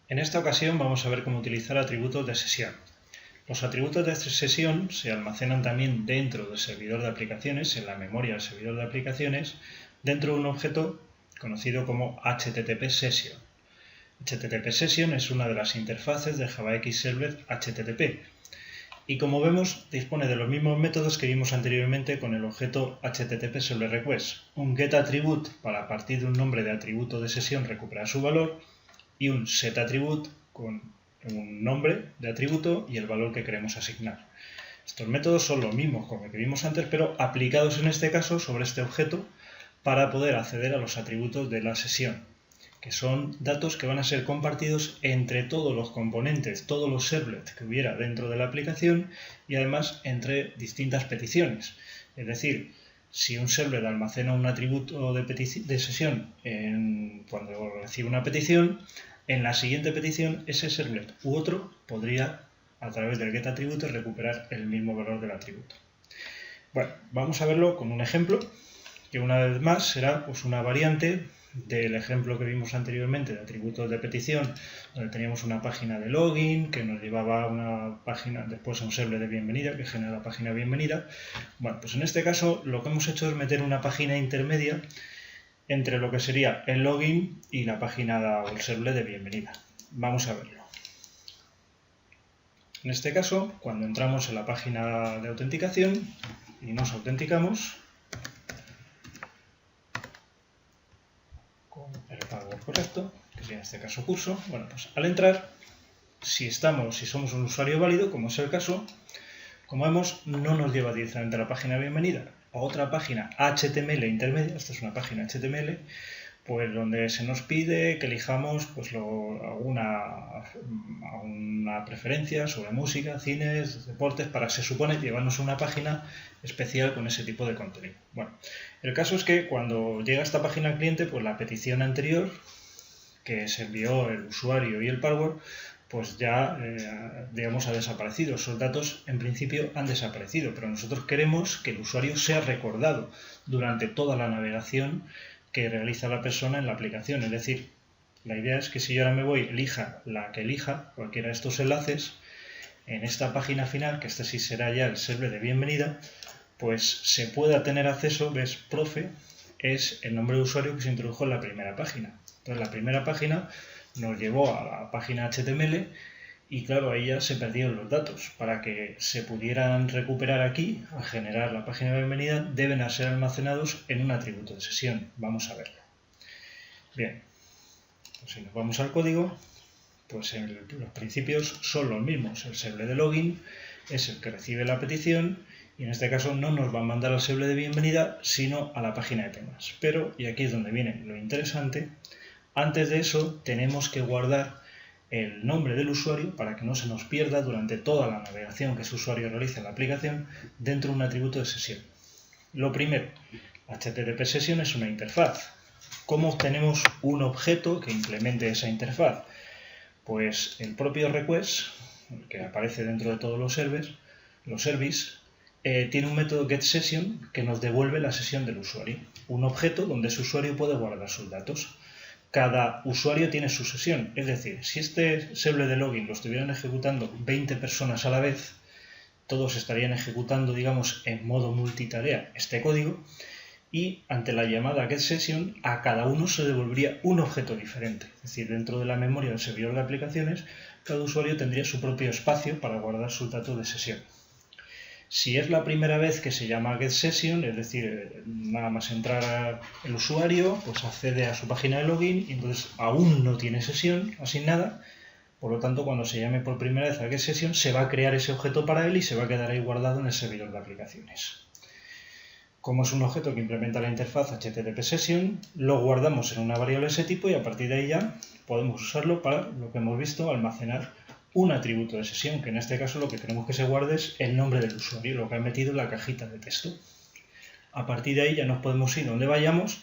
En esta ocasión vamos a ver cómo utilizar atributos de sesión. Los atributos de sesión se almacenan también dentro del servidor de aplicaciones, en la memoria del servidor de aplicaciones, dentro de un objeto conocido como HTTP Session. HTTP Session es una de las interfaces de JavaX Servlet HTTP y, como vemos, dispone de los mismos métodos que vimos anteriormente con el objeto HTTP Servlet Request. Un getAttribute para, a partir de un nombre de atributo de sesión, recuperar su valor, y un setAttribute con un nombre de atributo y el valor que queremos asignar. Estos métodos son los mismos como que vimos antes, pero aplicados en este caso sobre este objeto para poder acceder a los atributos de la sesión, que son datos que van a ser compartidos entre todos los componentes, todos los servlets que hubiera dentro de la aplicación y además entre distintas peticiones. Es decir, si un servlet almacena un atributo de sesión cuando recibe una petición, en la siguiente petición ese servlet u otro podría, a través del getAttribute, recuperar el mismo valor del atributo. Bueno, vamos a verlo con un ejemplo, que una vez más será pues una variante del ejemplo que vimos anteriormente de atributos de petición, donde teníamos una página de login que nos llevaba a una página, después a un servlet de bienvenida que genera la página de bienvenida. Bueno, pues en este caso lo que hemos hecho es meter una página intermedia entre lo que sería el login y la página o el servlet de bienvenida. Vamos a verlo. En este caso, cuando entramos en la página de autenticación y nos autenticamos con el password correcto, que sería en este caso curso, bueno, pues al entrar, si somos un usuario válido, como es el caso, como vemos, no nos lleva directamente a la página de bienvenida, a otra página HTML intermedia. Esta es una página HTML, pues donde se nos pide que elijamos pues alguna preferencia sobre música, cines, deportes, para, se supone, llevarnos a una página especial con ese tipo de contenido. Bueno, el caso es que cuando llega a esta página al cliente, pues la petición anterior que se envió el usuario y el password, pues ya, digamos, ha desaparecido. Esos datos, en principio, han desaparecido, pero nosotros queremos que el usuario sea recordado durante toda la navegación que realiza la persona en la aplicación. Es decir, la idea es que si yo ahora me voy, elija la que elija, cualquiera de estos enlaces, en esta página final, que este sí será ya el servlet de bienvenida, pues se pueda tener acceso. Ves, profe es el nombre de usuario que se introdujo en la primera página. Entonces, la primera página nos llevó a la página HTML y, claro, ahí ya se perdieron los datos. Para que se pudieran recuperar aquí, al generar la página de bienvenida, deben ser almacenados en un atributo de sesión. Vamos a verlo. Bien, pues si nos vamos al código, pues los principios son los mismos. El servlet de login es el que recibe la petición y en este caso no nos va a mandar al servlet de bienvenida, sino a la página de temas. Pero, y aquí es donde viene lo interesante, antes de eso tenemos que guardar el nombre del usuario para que no se nos pierda durante toda la navegación que ese usuario realiza en la aplicación dentro de un atributo de sesión. Lo primero, HTTP Session es una interfaz. ¿Cómo obtenemos un objeto que implemente esa interfaz? Pues el propio request, que aparece dentro de todos los services, tiene un método getSession que nos devuelve la sesión del usuario. Un objeto donde ese usuario puede guardar sus datos. Cada usuario tiene su sesión, es decir, si este servlet de login lo estuvieran ejecutando 20 personas a la vez, todos estarían ejecutando, digamos, en modo multitarea este código, y ante la llamada getSession a cada uno se devolvería un objeto diferente. Es decir, dentro de la memoria del servidor de aplicaciones, cada usuario tendría su propio espacio para guardar sus datos de sesión. Si es la primera vez que se llama getSession, es decir, nada más entrar el usuario, pues accede a su página de login y entonces aún no tiene sesión asignada. Por lo tanto, cuando se llame por primera vez a getSession, se va a crear ese objeto para él y se va a quedar ahí guardado en el servidor de aplicaciones. Como es un objeto que implementa la interfaz HTTP Session, lo guardamos en una variable de ese tipo y a partir de ahí ya podemos usarlo para lo que hemos visto, almacenar un atributo de sesión, que en este caso lo que queremos que se guarde es el nombre del usuario, lo que ha metido en la cajita de texto. A partir de ahí ya nos podemos ir donde vayamos,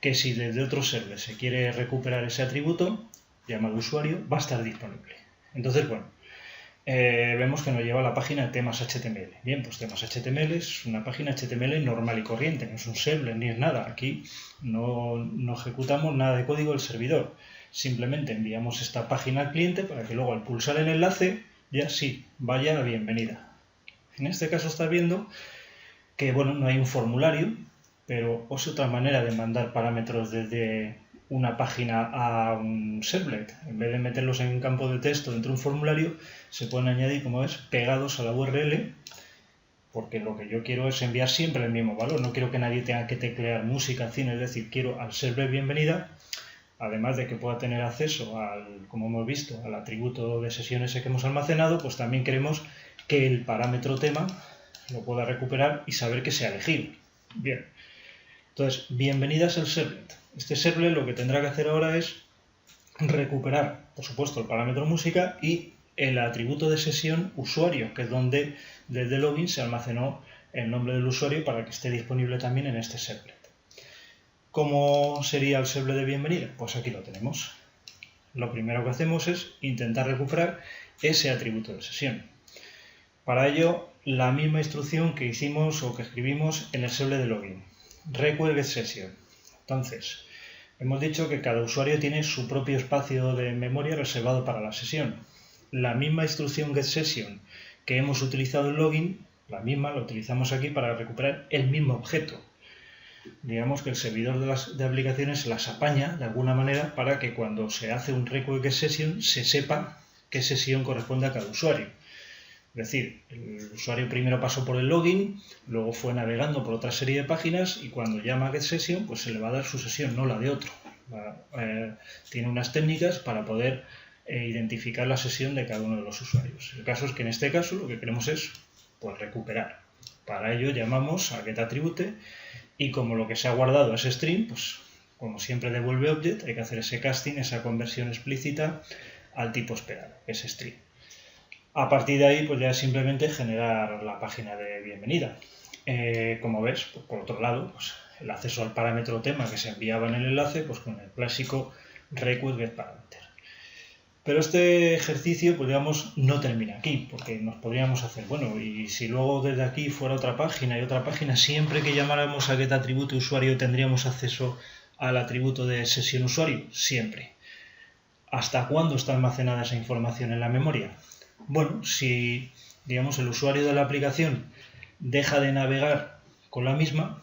que si desde otro server se quiere recuperar ese atributo llamado usuario, va a estar disponible. Entonces, bueno, vemos que nos lleva a la página de temas HTML. Bien, pues temas HTML es una página HTML normal y corriente, no es un servlet ni es nada. Aquí no ejecutamos nada de código del servidor. simplemente enviamos esta página al cliente para que luego al pulsar el enlace ya sí vaya a bienvenida. En este caso estás viendo que bueno, no hay un formulario, pero es otra manera de mandar parámetros desde una página a un servlet. En vez de meterlos en un campo de texto dentro de un formulario, se pueden añadir, como ves, pegados a la URL, porque lo que yo quiero es enviar siempre el mismo valor. No quiero que nadie tenga que teclear música, cine, es decir, quiero al servlet bienvenida, además de que pueda tener acceso al, como hemos visto, al atributo de sesión ese que hemos almacenado, pues también queremos que el parámetro tema lo pueda recuperar y saber que se ha elegido. Bien, entonces, bienvenida es el servlet. Este servlet lo que tendrá que hacer ahora es recuperar, por supuesto, el parámetro música y el atributo de sesión usuario, que es donde desde el login se almacenó el nombre del usuario para que esté disponible también en este servlet. ¿Cómo sería el servlet de bienvenida? Pues aquí lo tenemos. Lo primero que hacemos es intentar recuperar ese atributo de sesión. Para ello, la misma instrucción que hicimos o que escribimos en el servlet de login. Request get session. Entonces, hemos dicho que cada usuario tiene su propio espacio de memoria reservado para la sesión. La misma instrucción get session que hemos utilizado en login, la misma la utilizamos aquí para recuperar el mismo objeto. Digamos que el servidor de aplicaciones las apaña de alguna manera para que cuando se hace un request get session se sepa qué sesión corresponde a cada usuario. Es decir, el usuario primero pasó por el login, luego fue navegando por otra serie de páginas y cuando llama a getSession, pues se le va a dar su sesión, no la de otro. Tiene unas técnicas para poder identificar la sesión de cada uno de los usuarios. El caso es que en este caso lo que queremos es pues, recuperar. Para ello llamamos a getAttribute y como lo que se ha guardado es string, pues como siempre devuelve object, hay que hacer ese casting, esa conversión explícita al tipo esperado, que es string. A partir de ahí, pues ya es simplemente generar la página de bienvenida. Como ves, pues por otro lado, pues el acceso al parámetro tema que se enviaba en el enlace, pues con el clásico request get parameter. Pero este ejercicio, pues digamos, no termina aquí, porque nos podríamos hacer, bueno, y si luego desde aquí fuera otra página y otra página, siempre que llamáramos a getAttribute usuario tendríamos acceso al atributo de sesión usuario, siempre. ¿Hasta cuándo está almacenada esa información en la memoria? Bueno, si digamos el usuario de la aplicación deja de navegar con la misma,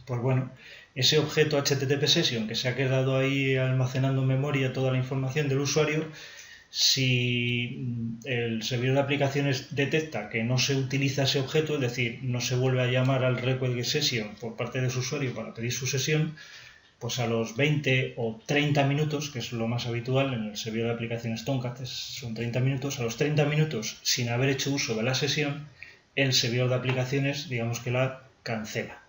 pues bueno, ese objeto HTTP Session que se ha quedado ahí almacenando en memoria toda la información del usuario, si el servidor de aplicaciones detecta que no se utiliza ese objeto, es decir, no se vuelve a llamar al request get session por parte de su usuario para pedir su sesión, pues a los 20 o 30 minutos, que es lo más habitual en el servidor de aplicaciones Tomcat, son 30 minutos, a los 30 minutos sin haber hecho uso de la sesión, el servidor de aplicaciones, digamos que la cancela.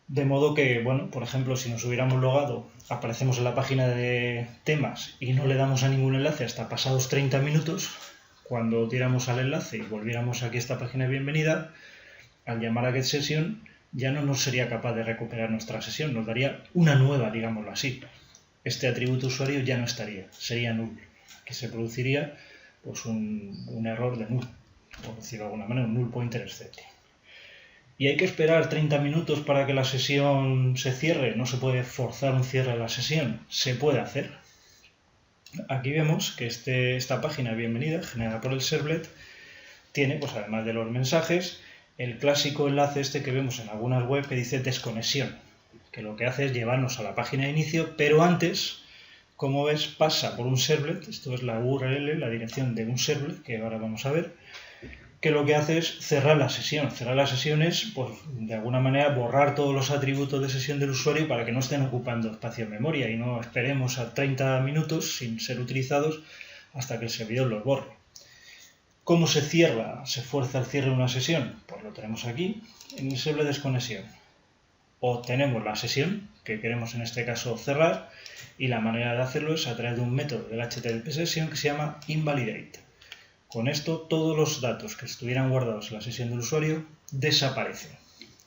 De modo que, bueno, por ejemplo, si nos hubiéramos logado, aparecemos en la página de temas y no le damos a ningún enlace hasta pasados 30 minutos, cuando diéramos al enlace y volviéramos aquí a esta página de bienvenida, al llamar a getSession, ya no nos sería capaz de recuperar nuestra sesión, nos daría una nueva, digámoslo así. Este atributo usuario ya no estaría, sería null, que se produciría pues un error de null, por decirlo de alguna manera, un null pointer exception. Y hay que esperar 30 minutos para que la sesión se cierre, no se puede forzar un cierre de la sesión, se puede hacer. Aquí vemos que esta página de bienvenida, generada por el servlet, tiene, pues además de los mensajes, el clásico enlace este que vemos en algunas web que dice desconexión, que lo que hace es llevarnos a la página de inicio, pero antes, como ves, pasa por un servlet, esto es la URL, la dirección de un servlet, que ahora vamos a ver, que lo que hace es cerrar la sesión. Cerrar la sesión es, pues, de alguna manera, borrar todos los atributos de sesión del usuario para que no estén ocupando espacio en memoria y no esperemos a 30 minutos sin ser utilizados hasta que el servidor los borre. ¿Cómo se cierra, se fuerza el cierre de una sesión? Pues lo tenemos aquí, en el servlet desconexión. Obtenemos la sesión, que queremos en este caso cerrar, y la manera de hacerlo es a través de un método del HTTP Session que se llama invalidate. Con esto, todos los datos que estuvieran guardados en la sesión del usuario desaparecen.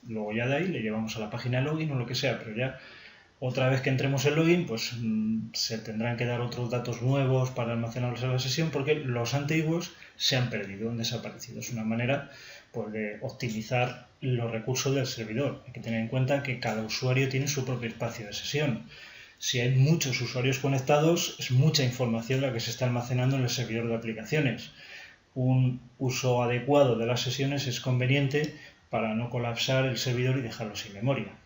Luego ya de ahí le llevamos a la página de login o lo que sea, pero ya otra vez que entremos en login, pues se tendrán que dar otros datos nuevos para almacenarlos en la sesión porque los antiguos se han perdido, han desaparecido. Es una manera pues, de optimizar los recursos del servidor. Hay que tener en cuenta que cada usuario tiene su propio espacio de sesión. Si hay muchos usuarios conectados, es mucha información la que se está almacenando en el servidor de aplicaciones. Un uso adecuado de las sesiones es conveniente para no colapsar el servidor y dejarlo sin memoria.